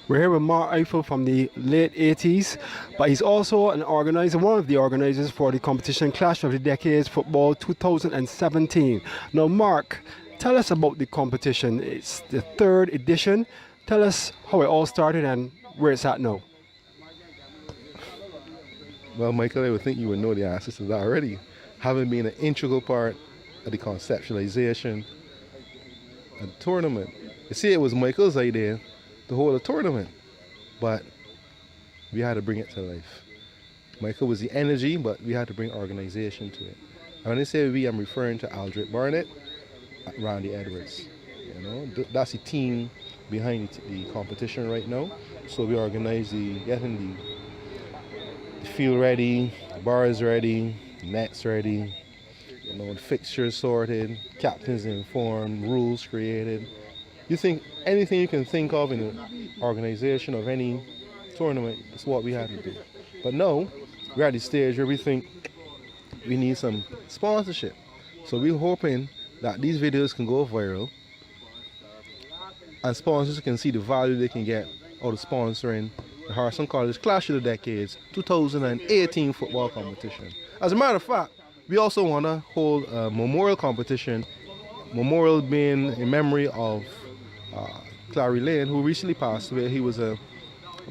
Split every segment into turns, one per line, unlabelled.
We're here with Marc Ifill from the late 80s, but he's also an organizer, one of the organizers for the competition Clash of the Decades Football 2017. Now, Marc, tell us about the competition. It's the third edition. Tell us how it all started and where it's at now.
Well, Michael, I would think you would know the answers to that already, having been an integral part of the conceptualization of the tournament. You see, it was Michael's idea to hold a tournament, but we had to bring it to life. Michael was the energy, but we had to bring organization to it. And when I say we, I'm referring to Aldrich Barnett, Randy Edwards. You know, that's the team behind the competition right now. So we organize getting the field ready, the bars ready, nets ready, you know, the fixtures sorted, captains informed, rules created. You think anything you can think of in an organization of any tournament is what we had to do. But now we're at the stage where we think we need some sponsorship. So we're hoping that these videos can go viral and sponsors can see the value they can get out of sponsoring the Harrison College Clash of the Decades 2018 football competition. As a matter of fact, we also want to hold a memorial competition, memorial being in memory of Clary Lane, who recently passed away. He was a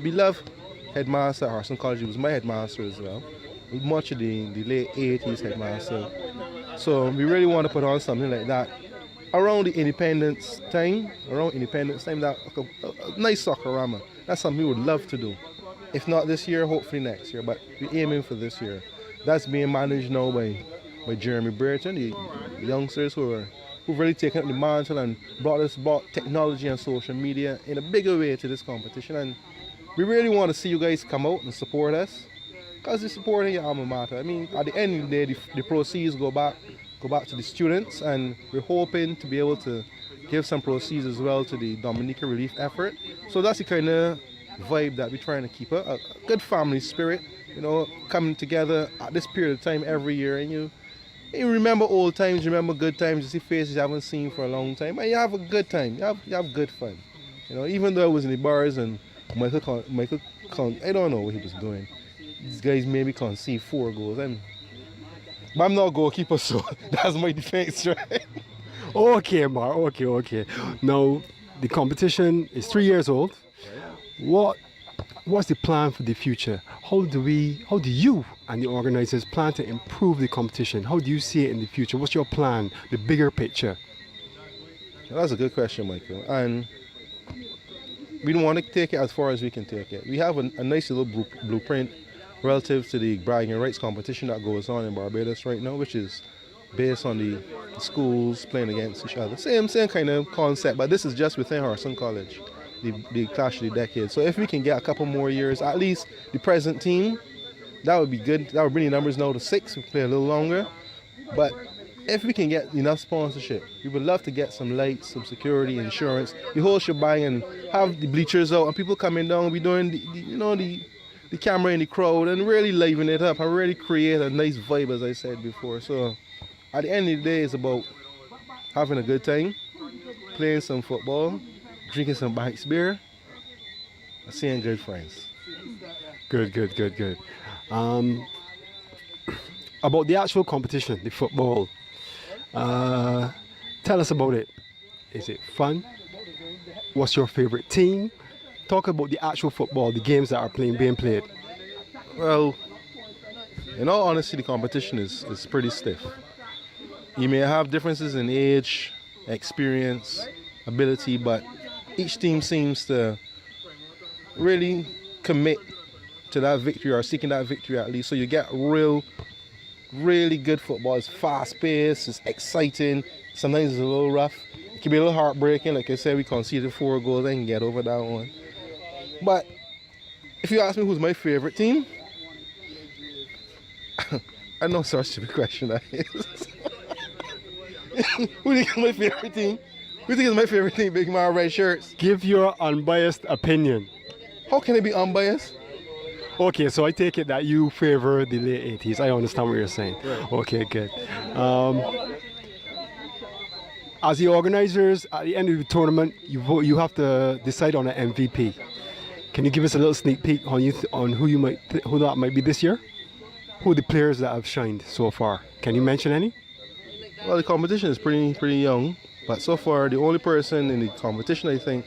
beloved headmaster at Harrison College. He was my headmaster as well, much of the late 80s headmaster. So we really want to put on something like that around the independence time, that a nice soccerama. That's something we would love to do. If not this year, hopefully next year, but we're aiming for this year. That's being managed now by Jeremy Brereton, the youngsters who've really taken up the mantle and brought technology and social media in a bigger way to this competition. And we really want to see you guys come out and support us, because you're supporting your alma mater. I mean, at the end of the day, the proceeds go back to the students, and we're hoping to be able to give some proceeds as well to the Dominica relief effort. So that's the kind of vibe that we're trying to keep, a good family spirit, you know, coming together at this period of time every year, and you remember old times, you remember good times, you see faces you haven't seen for a long time, and you have a good time, you have good fun. You know, even though I was in the bars and Michael, I don't know what he was doing. These guys maybe can't see 4 goals. But I'm not a goalkeeper, so that's my defense, right?
Okay, Marc, okay. Now, the competition is 3 years old. What's the plan for the future? How do you and the organizers plan to improve the competition? How do you see it in the future? What's your plan, the bigger picture?
Well, that's a good question, Michael. And we don't want to take it as far as we can take it. We have a nice little blueprint relative to the bragging rights competition that goes on in Barbados right now, which is based on the schools playing against each other. Same kind of concept, but this is just within Harrison College, the Clash of the Decade. So if we can get a couple more years, at least the present team, that would be good. That would bring the numbers now to 6. We play a little longer. But if we can get enough sponsorship, we would love to get some lights, some security, insurance, the whole shebang, and have the bleachers out and people coming down. We're doing the camera in the crowd and really liven it up and really create a nice vibe, as I said before. So at the end of the day, it's about having a good time, playing some football, drinking some Banks beer, and seeing good friends.
Good. About the actual competition, the football, tell us about it. Is it fun? What's your favorite team? Talk about the actual football, the games that are being played.
Well, in all honesty, the competition is pretty stiff. You may have differences in age, experience, ability, but each team seems to really commit to that victory or seeking that victory at least. So you get really good football. It's fast-paced, it's exciting, sometimes it's a little rough. It can be a little heartbreaking. Like I said, we conceded 4 goals, I can get over that one. But if you ask me who's my favorite team, I know such a stupid question that is. Who do you think is my favorite team? Who do you think is my favorite team, Big Man Red Shirts?
Give your unbiased opinion.
How can it be unbiased?
Okay, so I take it that you favor the late 80s. I understand what you're saying. Right. Okay, good. As the organizers, at the end of the tournament, you have to decide on an MVP. Can you give us a little sneak peek on who that might be this year? Who are the players that have shined so far? Can you mention any?
Well, the competition is pretty young, but so far the only person in the competition, I think,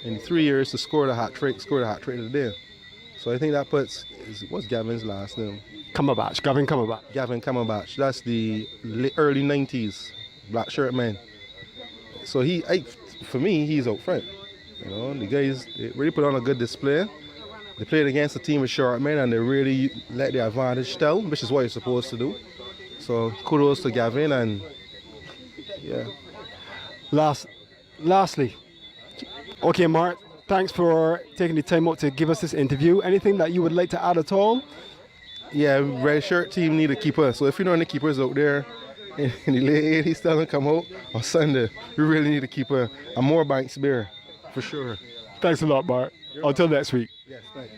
in 3 years to score the hat trick of the day. So I think that what's Gavin's last name?
Gavin Cumberbatch.
Gavin Cumberbatch. That's the early 90s black shirt man. So for me, he's out front. You know, the guys they really put on a good display. They played against a team of short men and they really let their advantage tell, which is what you're supposed to do. So kudos to Gavin and yeah.
Lastly, okay, Mark, thanks for taking the time out to give us this interview. Anything that you would like to add at all?
Yeah, red shirt team need a keeper. So if you know any keepers out there in the late 80s still come out on Sunday, we really need a keeper. A more Banks beer, for sure.
Thanks a lot, Mark. Until next week.
Yes, thanks.